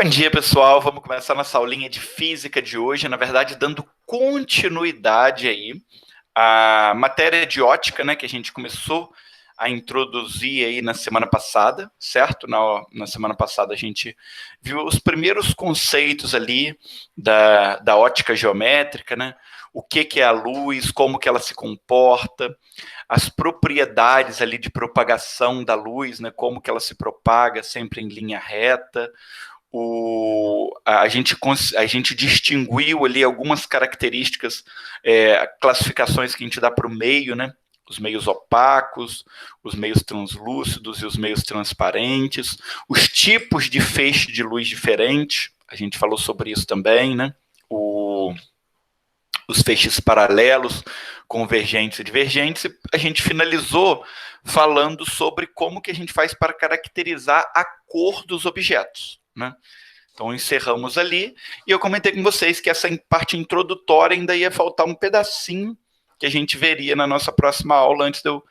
Bom dia, pessoal. Vamos começar nossa aulinha de física de hoje, na verdade, dando continuidade aí à matéria de ótica, né, que a gente começou a introduzir aí na semana passada, certo? Na semana passada a gente viu os primeiros conceitos ali da ótica geométrica, né? O que é a luz, como que ela se comporta, as propriedades ali de propagação da luz, né? Como que ela se propaga sempre em linha reta. A gente distinguiu ali algumas características, classificações que a gente dá para o meio, né? Os meios opacos, os meios translúcidos e os meios transparentes, os tipos de feixe de luz diferentes, a gente falou sobre isso também, né? Os feixes paralelos, convergentes e divergentes, e a gente finalizou falando sobre como que a gente faz para caracterizar a cor dos objetos, né? Então, encerramos ali, e eu comentei com vocês que essa parte introdutória ainda ia faltar um pedacinho que a gente veria na nossa próxima aula, antes de eu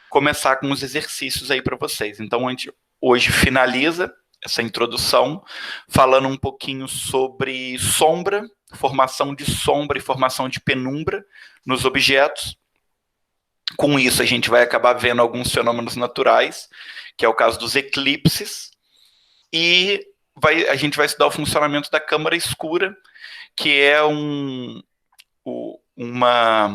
começar com os exercícios aí para vocês. Então, a gente hoje finaliza essa introdução falando um pouquinho sobre sombra, formação de sombra e formação de penumbra nos objetos. Com isso, a gente vai acabar vendo alguns fenômenos naturais, que é o caso dos eclipses, e a gente vai estudar o funcionamento da câmara escura, que é uma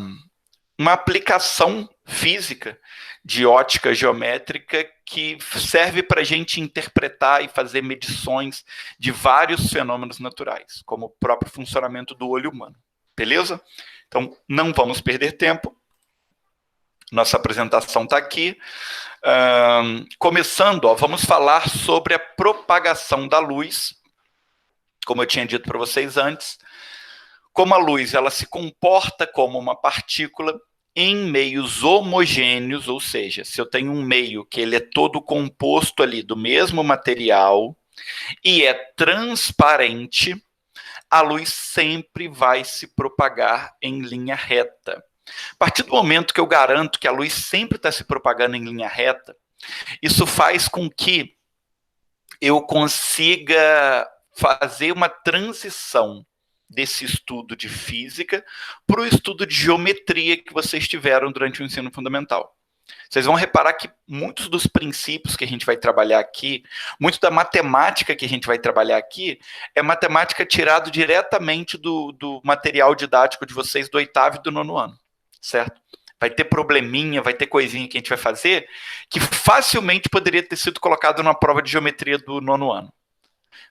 aplicação física de ótica geométrica que serve para a gente interpretar e fazer medições de vários fenômenos naturais, como o próprio funcionamento do olho humano. Beleza? Então, não vamos perder tempo. Nossa apresentação está aqui. Começando, vamos falar sobre a propagação da luz. Como eu tinha dito para vocês antes, como a luz ela se comporta como uma partícula em meios homogêneos, ou seja, se eu tenho um meio que ele é todo composto ali do mesmo material e é transparente, a luz sempre vai se propagar em linha reta. A partir do momento que eu garanto que a luz sempre está se propagando em linha reta, isso faz com que eu consiga fazer uma transição desse estudo de física para o estudo de geometria que vocês tiveram durante o ensino fundamental. Vocês vão reparar que muitos dos princípios que a gente vai trabalhar aqui, muito da matemática que a gente vai trabalhar aqui, é matemática tirado diretamente do material didático de vocês do 8º e do 9º ano, certo? Vai ter probleminha, vai ter coisinha que a gente vai fazer que facilmente poderia ter sido colocado numa prova de geometria do 9º ano.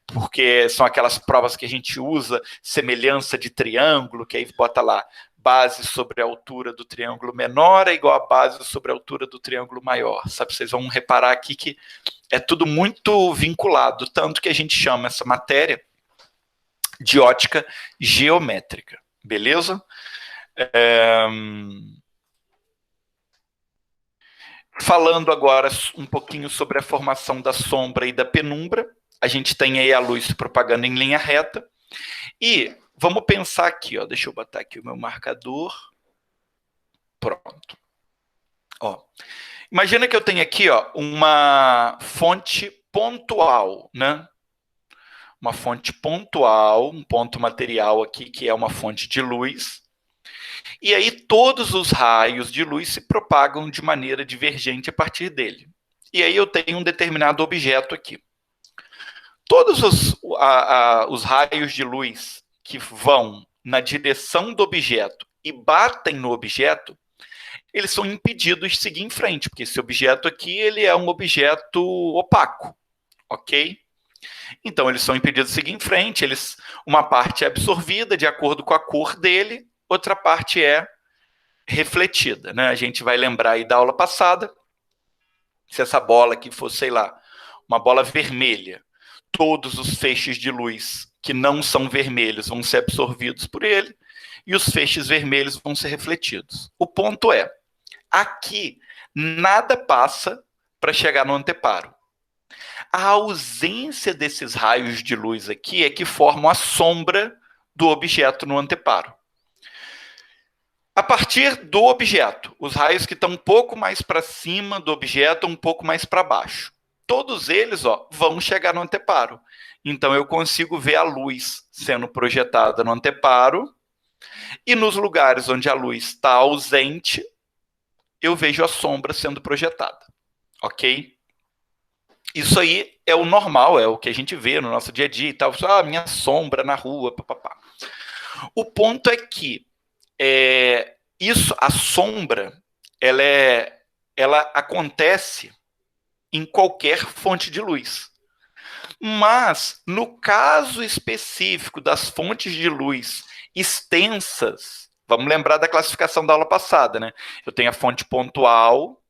Porque são aquelas provas que a gente usa, semelhança de triângulo, que aí bota lá, base sobre a altura do triângulo menor é igual a base sobre a altura do triângulo maior, sabe? Vocês vão reparar aqui que é tudo muito vinculado, tanto que a gente chama essa matéria de ótica geométrica, beleza? Falando agora um pouquinho sobre a formação da sombra e da penumbra, a gente tem aí a luz se propagando em linha reta. E vamos pensar aqui, deixa eu botar aqui o meu marcador. Pronto. Imagina que eu tenho aqui uma fonte pontual, né? Uma fonte pontual, um ponto material aqui, que é uma fonte de luz. E aí todos os raios de luz se propagam de maneira divergente a partir dele. E aí eu tenho um determinado objeto aqui. Todos os raios de luz que vão na direção do objeto e batem no objeto, eles são impedidos de seguir em frente, porque esse objeto aqui ele é um objeto opaco, ok? Então, eles são impedidos de seguir em frente, uma parte é absorvida de acordo com a cor dele, outra parte é refletida, né? A gente vai lembrar aí da aula passada, se essa bola aqui fosse, sei lá, uma bola vermelha, todos os feixes de luz que não são vermelhos vão ser absorvidos por ele e os feixes vermelhos vão ser refletidos. O ponto é, aqui nada passa para chegar no anteparo. A ausência desses raios de luz aqui é que formam a sombra do objeto no anteparo. A partir do objeto, os raios que estão um pouco mais para cima do objeto, um pouco mais para baixo. todos eles, ó, vão chegar no anteparo. Então, eu consigo ver a luz sendo projetada no anteparo, e nos lugares onde a luz está ausente, eu vejo a sombra sendo projetada, ok? Isso aí é o normal, é o que a gente vê no nosso dia a dia e tal. Ah, minha sombra na rua, papapá. O ponto é que a sombra, ela acontece em qualquer fonte de luz. Mas, no caso específico das fontes de luz extensas, vamos lembrar da classificação da aula passada, né? Eu tenho a fonte pontual,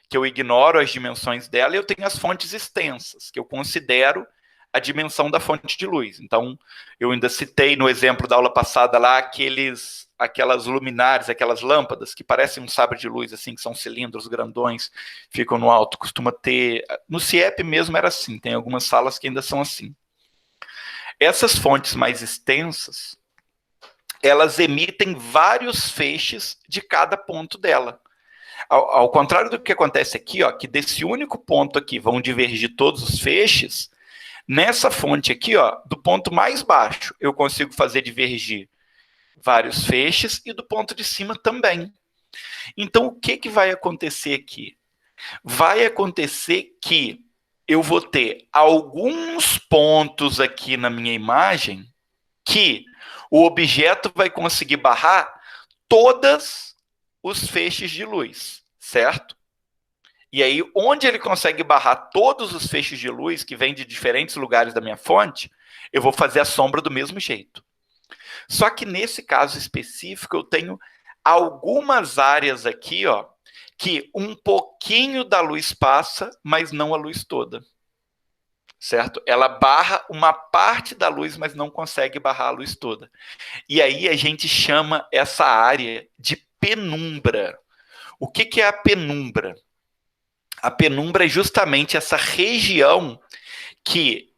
que eu ignoro as dimensões dela, e eu tenho as fontes extensas, que eu considero a dimensão da fonte de luz. Então, eu ainda citei no exemplo da aula passada lá aquelas luminares, aquelas lâmpadas que parecem um sabre de luz, assim, que são cilindros grandões, ficam no alto. Costuma ter... No CIEP mesmo era assim, tem algumas salas que ainda são assim. Essas fontes mais extensas, elas emitem vários feixes de cada ponto dela. Ao contrário do que acontece aqui, ó, que desse único ponto aqui vão divergir todos os feixes, nessa fonte aqui, ó, do ponto mais baixo, eu consigo fazer divergir vários feixes e do ponto de cima também. Então, o que vai acontecer aqui? Vai acontecer que eu vou ter alguns pontos aqui na minha imagem que o objeto vai conseguir barrar todos os feixes de luz, certo? E aí, onde ele consegue barrar todos os feixes de luz que vêm de diferentes lugares da minha fonte, eu vou fazer a sombra do mesmo jeito. Só que nesse caso específico, eu tenho algumas áreas aqui, ó, que um pouquinho da luz passa, mas não a luz toda. Certo? Ela barra uma parte da luz, mas não consegue barrar a luz toda. E aí a gente chama essa área de penumbra. O que é a penumbra? A penumbra é justamente essa região que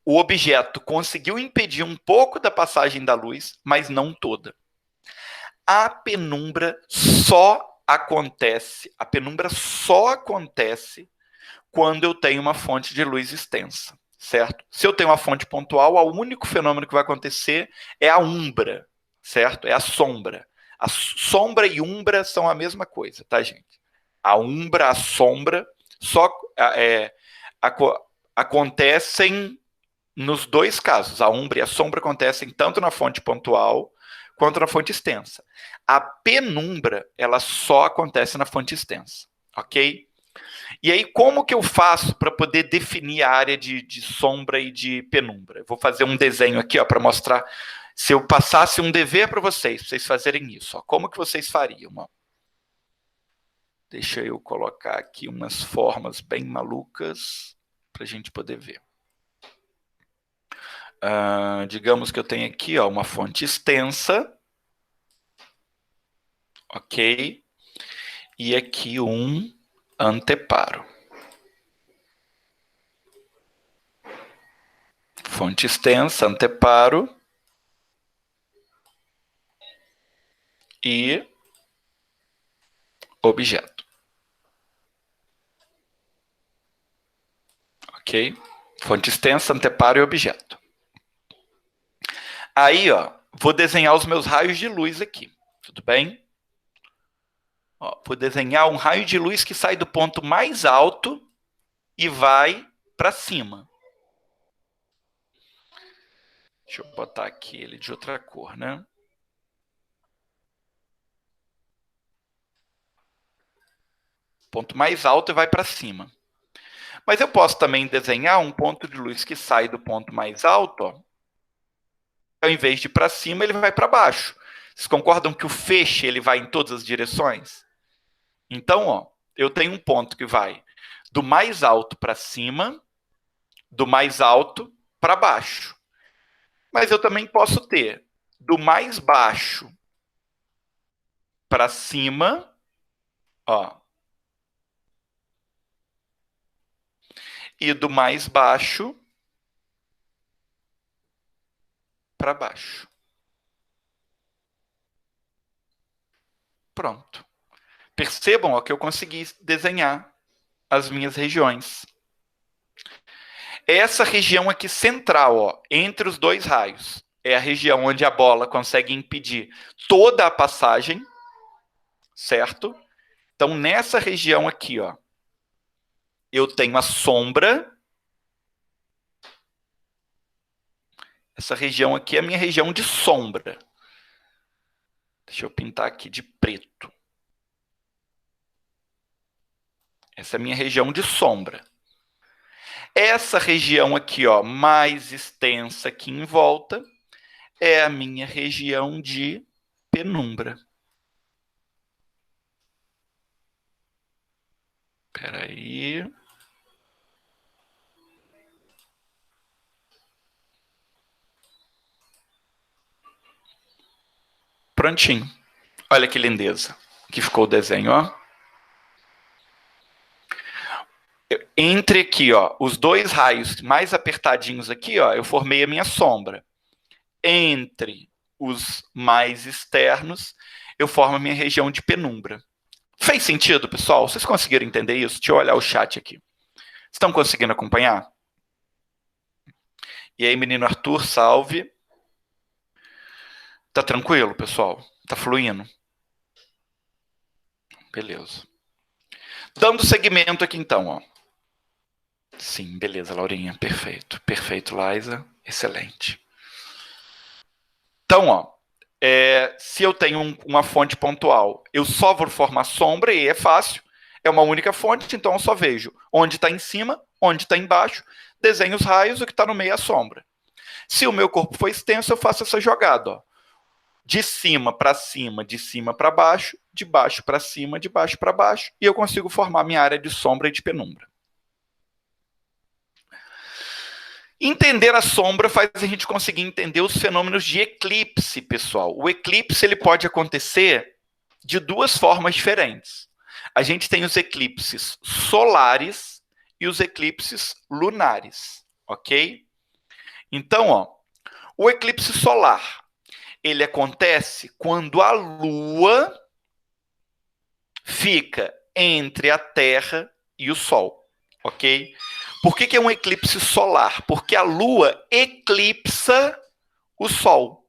o objeto conseguiu impedir um pouco da passagem da luz, mas não toda. A penumbra só acontece quando eu tenho uma fonte de luz extensa, certo? Se eu tenho uma fonte pontual, o único fenômeno que vai acontecer é a umbra, certo? É a sombra. A sombra e umbra são a mesma coisa, tá, gente? A umbra, a sombra, só acontecem nos dois casos. A umbra e a sombra acontecem tanto na fonte pontual quanto na fonte extensa. A penumbra, ela só acontece na fonte extensa, ok? E aí, como que eu faço para poder definir a área de sombra e de penumbra? Eu vou fazer um desenho aqui para mostrar. Se eu passasse um dever para vocês fazerem isso, ó, como que vocês fariam? Ó? Deixa eu colocar aqui umas formas bem malucas para a gente poder ver. Digamos que eu tenho aqui ó, uma fonte extensa. Ok? E aqui um anteparo. Fonte extensa, anteparo. E objeto. Ok? Fonte extensa, anteparo e objeto. Aí, ó, vou desenhar os meus raios de luz aqui. Tudo bem? Ó, vou desenhar um raio de luz que sai do ponto mais alto e vai para cima. Deixa eu botar aqui ele de outra cor, né? Ponto mais alto e vai para cima. Mas eu posso também desenhar um ponto de luz que sai do ponto mais alto, ó, ao invés de ir para cima, ele vai para baixo. Vocês concordam que o feixe ele vai em todas as direções? Então, ó, eu tenho um ponto que vai do mais alto para cima, do mais alto para baixo. Mas eu também posso ter do mais baixo para cima, ó, e do mais baixo para baixo. Pronto. Percebam ó, que eu consegui desenhar as minhas regiões. Essa região aqui central, ó, entre os dois raios, é a região onde a bola consegue impedir toda a passagem, certo? Então, nessa região aqui, ó, eu tenho a sombra. Essa região aqui é a minha região de sombra. Deixa eu pintar aqui de preto. Essa é a minha região de sombra. Essa região aqui, ó, mais extensa aqui em volta, é a minha região de penumbra. Espera aí. Prontinho. Olha que lindeza que ficou o desenho, ó. Entre aqui, ó, os dois raios mais apertadinhos aqui, ó, eu formei a minha sombra. Entre os mais externos, eu formo a minha região de penumbra. Fez sentido, pessoal? Vocês conseguiram entender isso? Deixa eu olhar o chat aqui. Estão conseguindo acompanhar? E aí, menino Arthur, salve. Tá tranquilo, pessoal? Tá fluindo? Beleza. Dando seguimento aqui, então, ó. Sim, beleza, Laurinha. Perfeito. Perfeito, Liza. Excelente. Então, ó, se eu tenho uma fonte pontual, eu só vou formar sombra e é fácil. É uma única fonte, então eu só vejo onde está em cima, onde está embaixo, desenho os raios, o que está no meio é a sombra. Se o meu corpo for extenso, eu faço essa jogada, ó. De cima para cima, de cima para baixo, de baixo para cima, de baixo para baixo, e eu consigo formar minha área de sombra e de penumbra. Entender a sombra faz a gente conseguir entender os fenômenos de eclipse, pessoal. O eclipse ele pode acontecer de duas formas diferentes. A gente tem os eclipses solares e os eclipses lunares, ok? Então, ó, o eclipse solar, ele acontece quando a Lua fica entre a Terra e o Sol, ok? Por que é um eclipse solar? Porque a Lua eclipsa o Sol.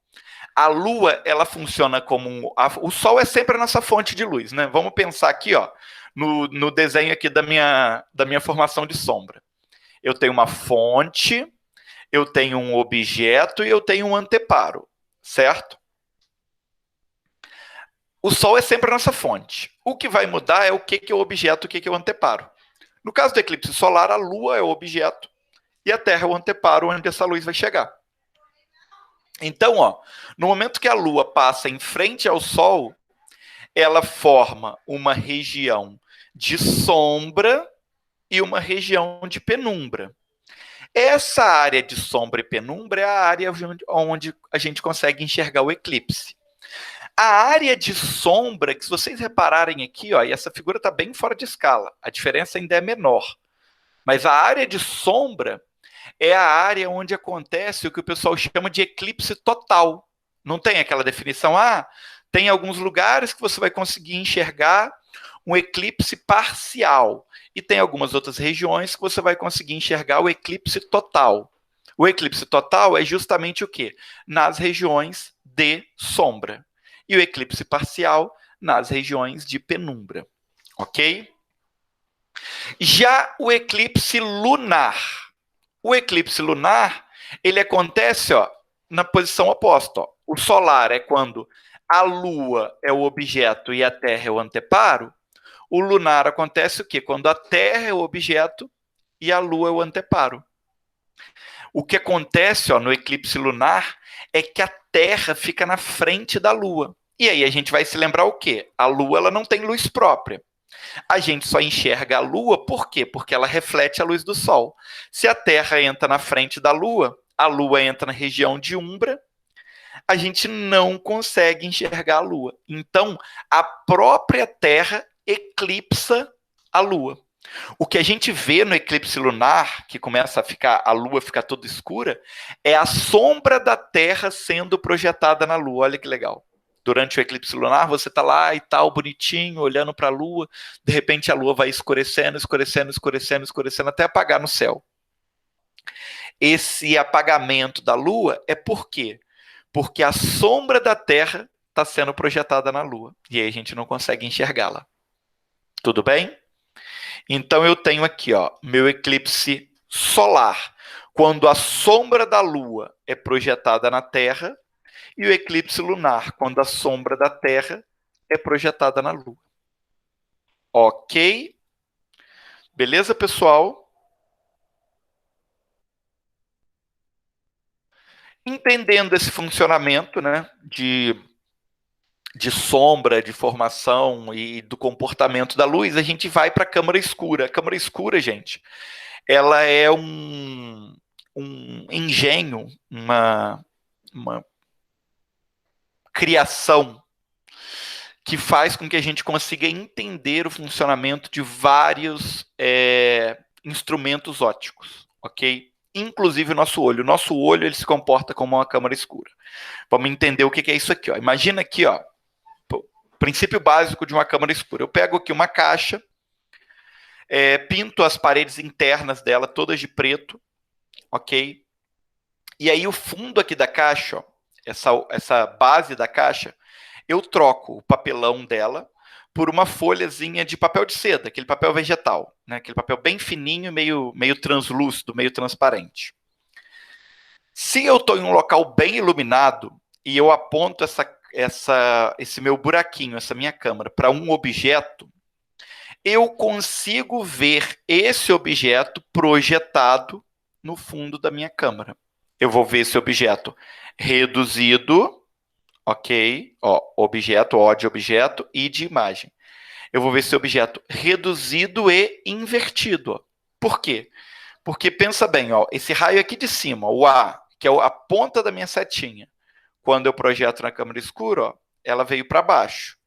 A Lua, ela funciona como... o Sol é sempre a nossa fonte de luz, né? Vamos pensar aqui, ó, no desenho aqui da minha formação de sombra. Eu tenho uma fonte, eu tenho um objeto e eu tenho um anteparo, certo? O Sol é sempre a nossa fonte. O que vai mudar é o que é o objeto, o que é o anteparo. No caso do eclipse solar, a Lua é o objeto e a Terra é o anteparo onde essa luz vai chegar. Então, ó, no momento que a Lua passa em frente ao Sol, ela forma uma região de sombra e uma região de penumbra. Essa área de sombra e penumbra é a área onde a gente consegue enxergar o eclipse. A área de sombra, que se vocês repararem aqui, ó, e essa figura está bem fora de escala, a diferença ainda é menor. Mas a área de sombra é a área onde acontece o que o pessoal chama de eclipse total. Não tem aquela definição? Tem alguns lugares que você vai conseguir enxergar um eclipse parcial. E tem algumas outras regiões que você vai conseguir enxergar o eclipse total. O eclipse total é justamente o quê? Nas regiões de sombra. E o eclipse parcial nas regiões de penumbra, ok? Já o eclipse lunar. O eclipse lunar, ele acontece, ó, na posição oposta. Ó. O solar é quando a Lua é o objeto e a Terra é o anteparo. O lunar acontece o quê? Quando a Terra é o objeto e a Lua é o anteparo. O que acontece, ó, no eclipse lunar é que a Terra fica na frente da Lua. E aí a gente vai se lembrar o quê? A Lua ela não tem luz própria. A gente só enxerga a Lua por quê? Porque ela reflete a luz do Sol. Se a Terra entra na frente da Lua, a Lua entra na região de umbra, a gente não consegue enxergar a Lua. Então, a própria Terra eclipsa a Lua. O que a gente vê no eclipse lunar, que começa a Lua ficar toda escura, é a sombra da Terra sendo projetada na Lua. Olha que legal. Durante o eclipse lunar, você está lá e tal, bonitinho, olhando para a Lua, de repente a Lua vai escurecendo, escurecendo, escurecendo, escurecendo, até apagar no céu. Esse apagamento da Lua é por quê? Porque a sombra da Terra está sendo projetada na Lua, e aí a gente não consegue enxergá-la. Tudo bem? Então eu tenho aqui, ó, meu eclipse solar, quando a sombra da Lua é projetada na Terra, e o eclipse lunar, quando a sombra da Terra é projetada na Lua. Ok? Beleza, pessoal? Entendendo esse funcionamento, né, de sombra, de formação e do comportamento da luz, a gente vai para a câmara escura. A câmara escura, gente, ela é um engenho, uma criação que faz com que a gente consiga entender o funcionamento de vários instrumentos ópticos, ok? Inclusive o nosso olho. O nosso olho ele se comporta como uma câmara escura. Vamos entender o que é isso aqui, ó. Imagina aqui, ó, o princípio básico de uma câmara escura. Eu pego aqui uma caixa, pinto as paredes internas dela todas de preto, ok? E aí o fundo aqui da caixa, ó, essa base da caixa, eu troco o papelão dela por uma folhazinha de papel de seda, aquele papel vegetal, né? Aquele papel bem fininho, meio translúcido, meio transparente. Se eu estou em um local bem iluminado e eu aponto esse meu buraquinho, essa minha câmera, para um objeto, eu consigo ver esse objeto projetado no fundo da minha câmera. Eu vou ver esse objeto reduzido, ok? Ó, objeto, O de objeto, I de imagem. Eu vou ver esse objeto reduzido e invertido. Ó. Por quê? Porque pensa bem, ó, esse raio aqui de cima, o A, que é a ponta da minha setinha, quando eu projeto na câmera escura, ó, ela veio para baixo.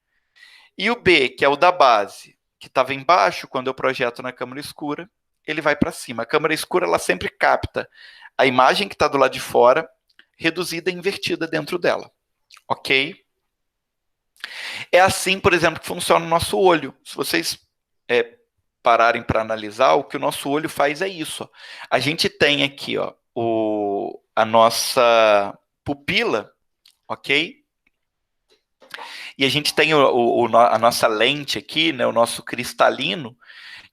E o B, que é o da base, que estava embaixo, quando eu projeto na câmera escura, ele vai para cima. A câmera escura ela sempre capta a imagem que está do lado de fora, reduzida e invertida dentro dela. Ok? É assim, por exemplo, que funciona o nosso olho. Se vocês pararem para analisar, o que o nosso olho faz é isso. Ó. A gente tem aqui ó, a nossa pupila, ok? E a gente tem a nossa lente aqui, né, o nosso cristalino,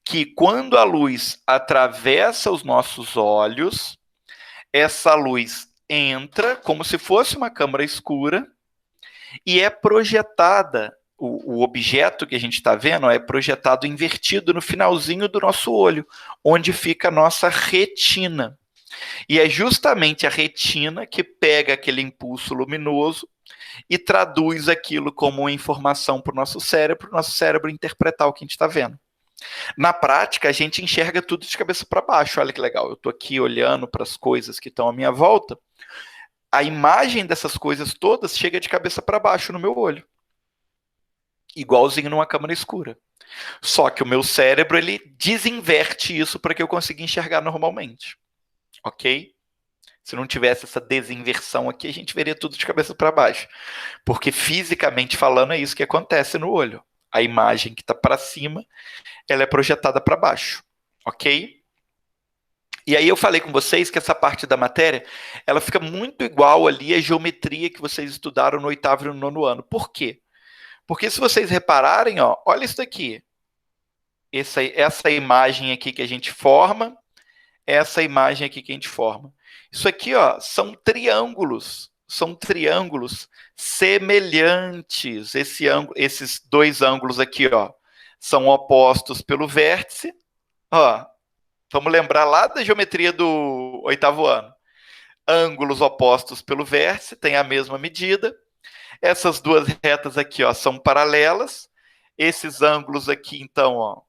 que quando a luz atravessa os nossos olhos, essa luz entra como se fosse uma câmara escura e é projetada, o objeto que a gente está vendo ó, é projetado invertido no finalzinho do nosso olho, onde fica a nossa retina. E é justamente a retina que pega aquele impulso luminoso e traduz aquilo como uma informação para o nosso cérebro interpretar o que a gente está vendo. Na prática, a gente enxerga tudo de cabeça para baixo. Olha que legal, eu estou aqui olhando para as coisas que estão à minha volta, a imagem dessas coisas todas chega de cabeça para baixo no meu olho. Igualzinho numa câmera escura. Só que o meu cérebro, ele desinverte isso para que eu consiga enxergar normalmente. Ok? Se não tivesse essa desinversão aqui, a gente veria tudo de cabeça para baixo. Porque fisicamente falando, é isso que acontece no olho. A imagem que está para cima, ela é projetada para baixo. Ok? E aí eu falei com vocês que essa parte da matéria, ela fica muito igual ali à geometria que vocês estudaram no 8º e no 9º ano. Por quê? Porque se vocês repararem, ó, olha isso daqui. Essa imagem aqui que a gente forma, essa imagem aqui que a gente forma. Isso aqui, ó, são triângulos semelhantes. Esses dois ângulos aqui, ó, são opostos pelo vértice. Ó, vamos lembrar lá da geometria do 8º ano. Ângulos opostos pelo vértice, tem a mesma medida. Essas duas retas aqui, ó, são paralelas. Esses ângulos aqui, então, ó,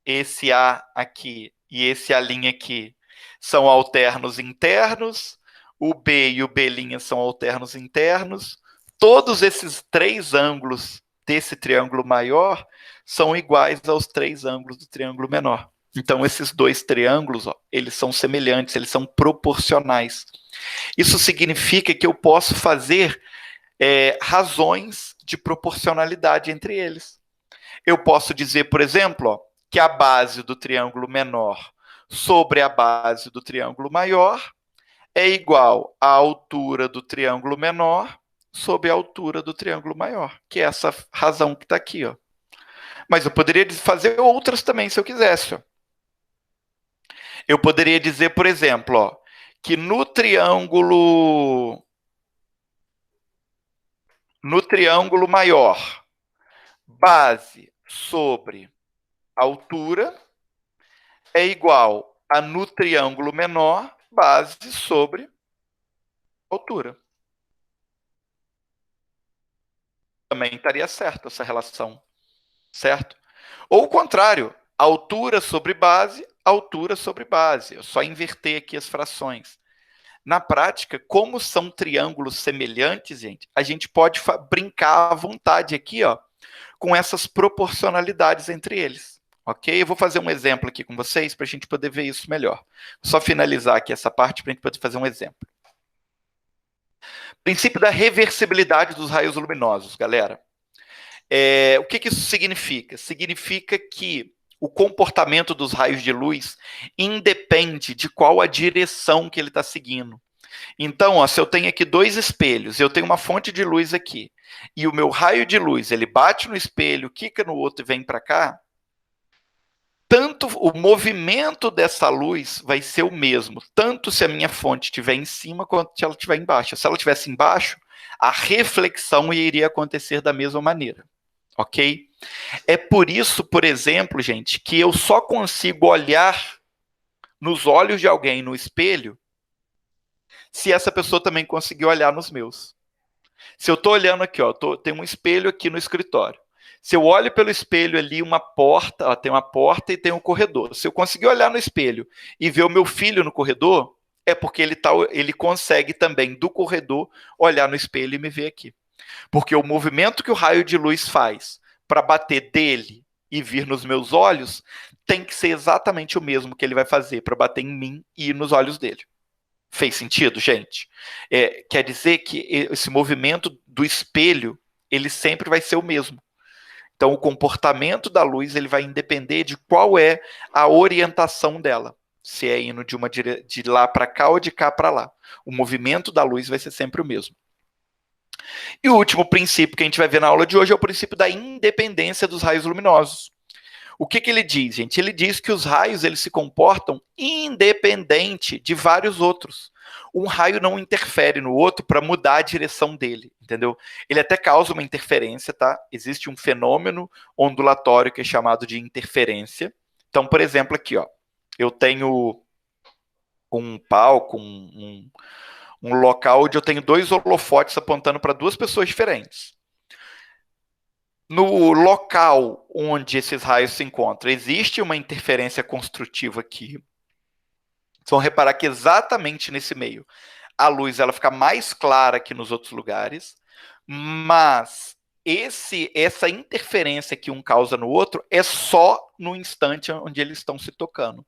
esse A aqui e esse A' aqui são alternos internos. O B e o B' são alternos internos. Todos esses três ângulos desse triângulo maior são iguais aos três ângulos do triângulo menor. Então, esses dois triângulos, ó, eles são semelhantes, eles são proporcionais. Isso significa que eu posso fazer razões de proporcionalidade entre eles. Eu posso dizer, por exemplo, ó, que a base do triângulo menor sobre a base do triângulo maior é igual à altura do triângulo menor sobre a altura do triângulo maior, que é essa razão que está aqui, ó. Mas eu poderia fazer outras também, se eu quisesse, ó. Eu poderia dizer, por exemplo, ó, que no triângulo maior, base sobre altura é igual a no triângulo menor, base sobre altura. Também estaria certo essa relação, certo? Ou o contrário, altura sobre base, altura sobre base. Eu só inverter aqui as frações. Na prática, como são triângulos semelhantes, gente, a gente pode brincar à vontade aqui, ó, com essas proporcionalidades entre eles. Ok? Eu vou fazer um exemplo aqui com vocês para a gente poder ver isso melhor. Só finalizar aqui essa parte para a gente poder fazer um exemplo. Princípio da reversibilidade dos raios luminosos, galera. O que isso significa? Significa que o comportamento dos raios de luz independe de qual a direção que ele está seguindo. Então, ó, se eu tenho aqui dois espelhos, eu tenho uma fonte de luz aqui, e o meu raio de luz, ele bate no espelho, quica no outro e vem para cá, tanto o movimento dessa luz vai ser o mesmo, tanto se a minha fonte estiver em cima quanto se ela estiver embaixo. Se ela estivesse embaixo, a reflexão iria acontecer da mesma maneira, ok? É por isso, por exemplo, gente, que eu só consigo olhar nos olhos de alguém no espelho se essa pessoa também conseguir olhar nos meus. Se eu estou olhando aqui, ó, tem um espelho aqui no escritório. Se eu olho pelo espelho ali, uma porta, ó, tem uma porta e tem um corredor. Se eu conseguir olhar no espelho e ver o meu filho no corredor, é porque ele consegue também, do corredor, olhar no espelho e me ver aqui. Porque o movimento que o raio de luz faz para bater dele e vir nos meus olhos tem que ser exatamente o mesmo que ele vai fazer para bater em mim e ir nos olhos dele. Fez sentido, gente? Quer dizer que esse movimento do espelho, ele sempre vai ser o mesmo. Então, o comportamento da luz ele vai depender de qual é a orientação dela. Se é indo de lá para cá ou de cá para lá. O movimento da luz vai ser sempre o mesmo. E o último princípio que a gente vai ver na aula de hoje é o princípio da independência dos raios luminosos. O que ele diz, gente? Ele diz que os raios eles se comportam independente de vários outros. Um raio não interfere no outro para mudar a direção dele, entendeu? Ele até causa uma interferência, tá? Existe um fenômeno ondulatório que é chamado de interferência. Então, por exemplo, aqui, ó, eu tenho um palco, um local onde eu tenho dois holofotes apontando para duas pessoas diferentes. No local onde esses raios se encontram, existe uma interferência construtiva aqui. Vocês vão reparar que exatamente nesse meio, a luz ela fica mais clara que nos outros lugares, mas essa interferência que um causa no outro é só no instante onde eles estão se tocando.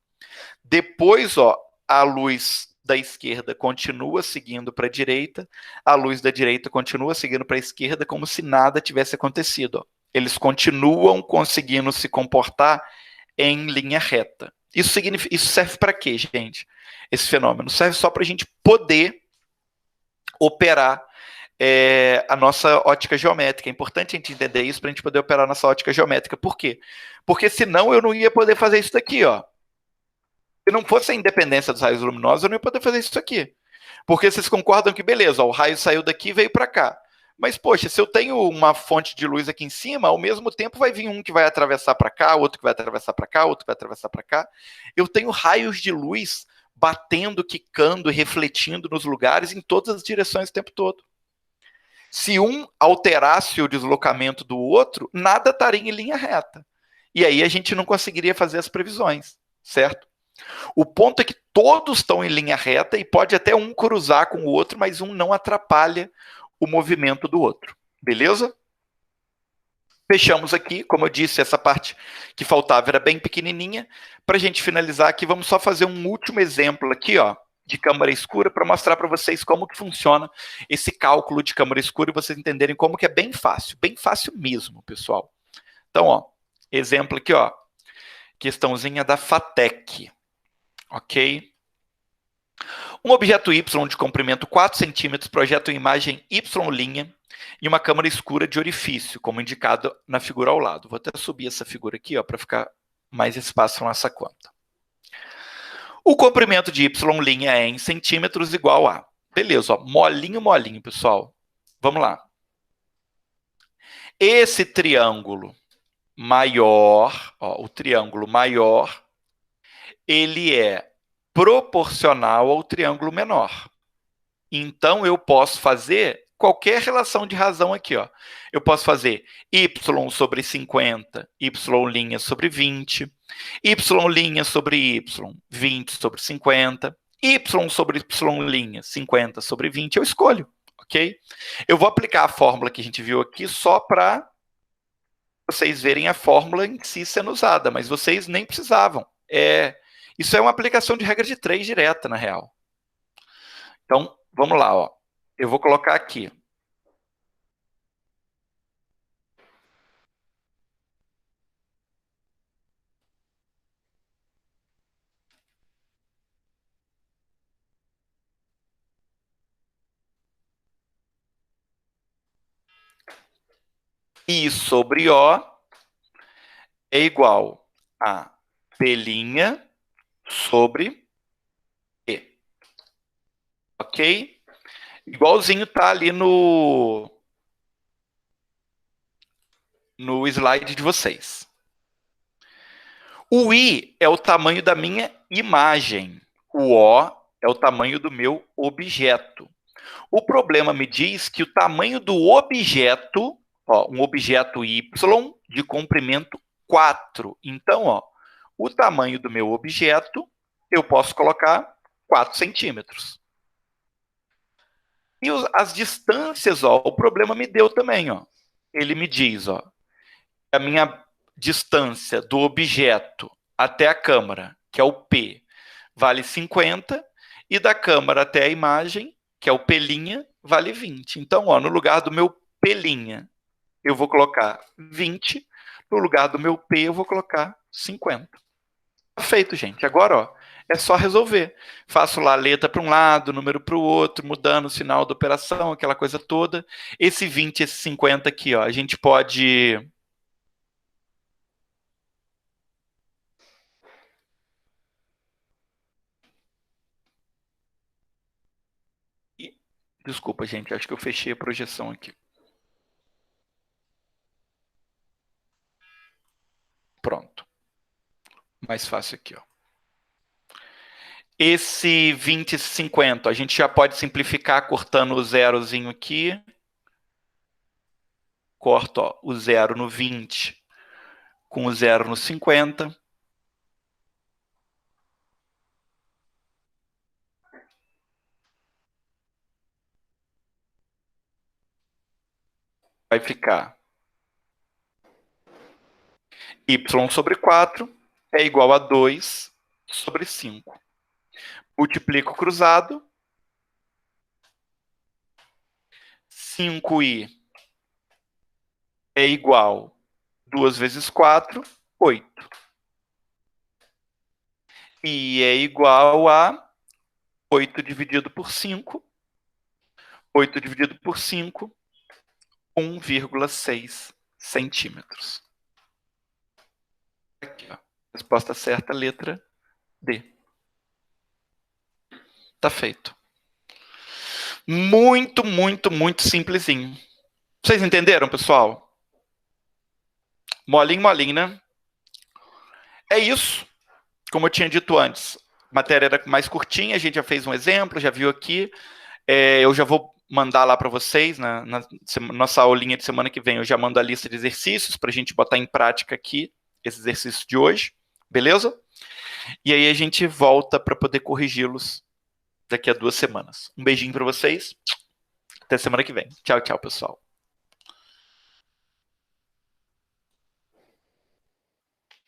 Depois, ó, a luz da esquerda continua seguindo para a direita, a luz da direita continua seguindo para a esquerda, como se nada tivesse acontecido. Ó. Eles continuam conseguindo se comportar em linha reta. Isso serve para quê, gente? Esse fenômeno serve só para a gente poder operar a nossa ótica geométrica. É importante a gente entender isso para a gente poder operar a nossa ótica geométrica. Por quê? Porque senão eu não ia poder fazer isso daqui, ó. Se não fosse a independência dos raios luminosos, eu não ia poder fazer isso aqui. Porque vocês concordam que, beleza, ó, o raio saiu daqui e veio para cá. Mas, poxa, se eu tenho uma fonte de luz aqui em cima, ao mesmo tempo vai vir um que vai atravessar para cá, outro que vai atravessar para cá, outro que vai atravessar para cá. Eu tenho raios de luz batendo, quicando e refletindo nos lugares em todas as direções o tempo todo. Se um alterasse o deslocamento do outro, nada estaria em linha reta. E aí a gente não conseguiria fazer as previsões, certo? O ponto é que todos estão em linha reta e pode até um cruzar com o outro, mas um não atrapalha o movimento do outro. Beleza? Fechamos aqui. Como eu disse, essa parte que faltava era bem pequenininha. Para a gente finalizar aqui, vamos só fazer um último exemplo aqui, ó, de câmara escura para mostrar para vocês como que funciona esse cálculo de câmara escura e vocês entenderem como que é bem fácil mesmo, pessoal. Então, ó, exemplo aqui, ó, questãozinha da FATEC, ok? Um objeto Y de comprimento 4 centímetros projeta uma imagem Y' em uma câmara escura de orifício, como indicado na figura ao lado. Vou até subir essa figura aqui, para ficar mais espaço na nossa conta. O comprimento de Y' é em centímetros igual a... Beleza, ó, molinho, pessoal. Vamos lá. Esse triângulo maior, ó, o triângulo maior, ele é proporcional ao triângulo menor. Então, eu posso fazer qualquer relação de razão aqui, ó. Eu posso fazer y sobre 50, y' sobre 20, y' sobre y, 20 sobre 50, y sobre y', 50 sobre 20, eu escolho, ok? Eu vou aplicar a fórmula que a gente viu aqui só para vocês verem a fórmula em si sendo usada, mas vocês nem precisavam. Isso é uma aplicação de regra de 3 direta, na real. Então, vamos lá, ó. Eu vou colocar aqui. I sobre O é igual a P' sobre E. Ok? Igualzinho tá ali no slide de vocês. O I é o tamanho da minha imagem. O O é o tamanho do meu objeto. O problema me diz que o tamanho do objeto, ó, um objeto Y de comprimento 4. Então, ó, o tamanho do meu objeto, eu posso colocar 4 centímetros. E as distâncias, ó, o problema me deu também, ó. Ele me diz, ó, a minha distância do objeto até a câmera, que é o P, vale 50, e da câmera até a imagem, que é o P', vale 20. Então, ó, no lugar do meu P', eu vou colocar 20, no lugar do meu P, eu vou colocar 50. Tá feito, gente. Agora, ó, é só resolver. Faço lá a letra para um lado, número para o outro, mudando o sinal da operação, aquela coisa toda. Esse 20, esse 50 aqui, ó, a gente pode... Desculpa, gente, acho que eu fechei a projeção aqui. Pronto. Mais fácil aqui, ó. Esse 20 e 50, a gente já pode simplificar cortando o zerozinho aqui. Corto, ó, o 0 no 20 com o 0 no 50. Vai ficar y sobre 4 é igual a 2 sobre 5. Multiplico cruzado. 5i é igual a 2 vezes 4, 8. I é igual a 8 dividido por 5. 8 dividido por 5, 1,6 centímetros. Aqui, ó. Resposta certa, letra D. Tá feito. Muito, muito, muito simplesinho. Vocês entenderam, pessoal? Molinho, molinho, né? É isso. Como eu tinha dito antes, a matéria era mais curtinha, a gente já fez um exemplo, já viu aqui. Eu já vou mandar lá para vocês, na nossa aulinha de semana que vem, eu já mando a lista de exercícios para a gente botar em prática aqui esse exercício de hoje, beleza? E aí a gente volta para poder corrigi-los daqui a 2 semanas. Um beijinho para vocês, até semana que vem. Tchau, tchau, pessoal.